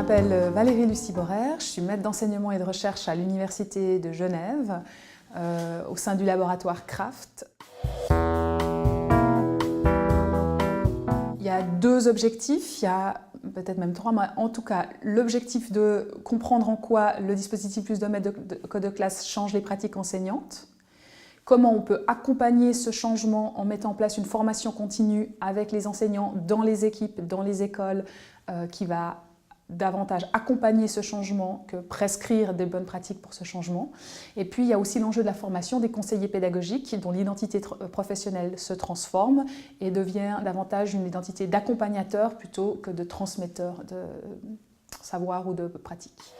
m'appelle Valérie Lucie Borer, je suis maître d'enseignement et de recherche à l'Université de Genève, au sein du laboratoire CRAFT. Il y a deux objectifs, il y a peut-être même trois, mais en tout cas l'objectif de comprendre en quoi le dispositif Plus de maîtres de code de classe change les pratiques enseignantes, comment on peut accompagner ce changement en mettant en place une formation continue avec les enseignants dans les équipes, dans les écoles, qui va davantage accompagner ce changement que prescrire des bonnes pratiques pour ce changement. Et puis il y a aussi l'enjeu de la formation des conseillers pédagogiques dont l'identité professionnelle se transforme et devient davantage une identité d'accompagnateur plutôt que de transmetteur de savoir ou de pratique.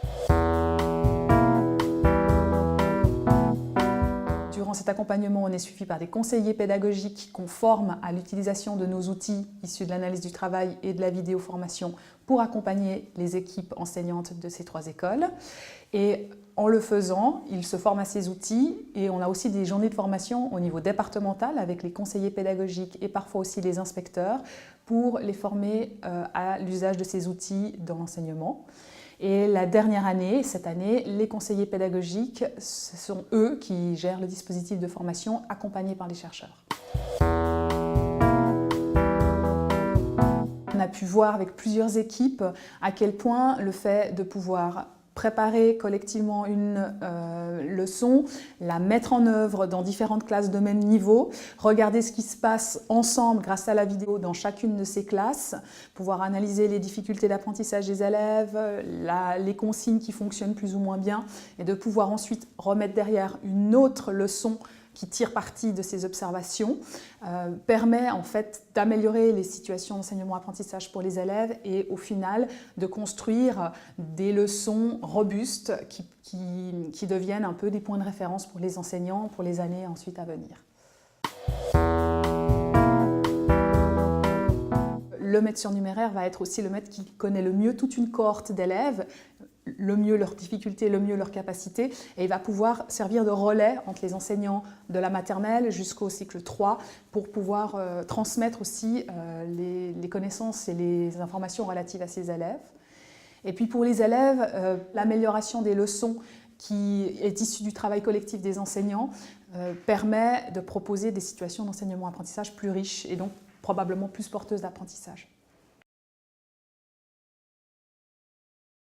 Durant cet accompagnement, on est suivi par des conseillers pédagogiques qu'on forme à l'utilisation de nos outils issus de l'analyse du travail et de la vidéoformation pour accompagner les équipes enseignantes de ces trois écoles. Et en le faisant, ils se forment à ces outils et on a aussi des journées de formation au niveau départemental avec les conseillers pédagogiques et parfois aussi les inspecteurs pour les former à l'usage de ces outils dans l'enseignement. Et la dernière année, cette année, les conseillers pédagogiques, ce sont eux qui gèrent le dispositif de formation accompagné par les chercheurs. On a pu voir avec plusieurs équipes à quel point le fait de pouvoir préparer collectivement une leçon, la mettre en œuvre dans différentes classes de même niveau, regarder ce qui se passe ensemble grâce à la vidéo dans chacune de ces classes, pouvoir analyser les difficultés d'apprentissage des élèves, les consignes qui fonctionnent plus ou moins bien et de pouvoir ensuite remettre derrière une autre leçon qui tire parti de ces observations, permet en fait d'améliorer les situations d'enseignement-apprentissage pour les élèves et au final de construire des leçons robustes qui deviennent un peu des points de référence pour les enseignants pour les années ensuite à venir. Le maître surnuméraire va être aussi le maître qui connaît le mieux toute une cohorte d'élèves, le mieux leurs difficultés, le mieux leurs capacités, et il va pouvoir servir de relais entre les enseignants de la maternelle jusqu'au cycle 3 pour pouvoir transmettre aussi les connaissances et les informations relatives à ces élèves. Et puis pour les élèves, l'amélioration des leçons qui est issue du travail collectif des enseignants permet de proposer des situations d'enseignement-apprentissage plus riches et donc probablement plus porteuses d'apprentissage.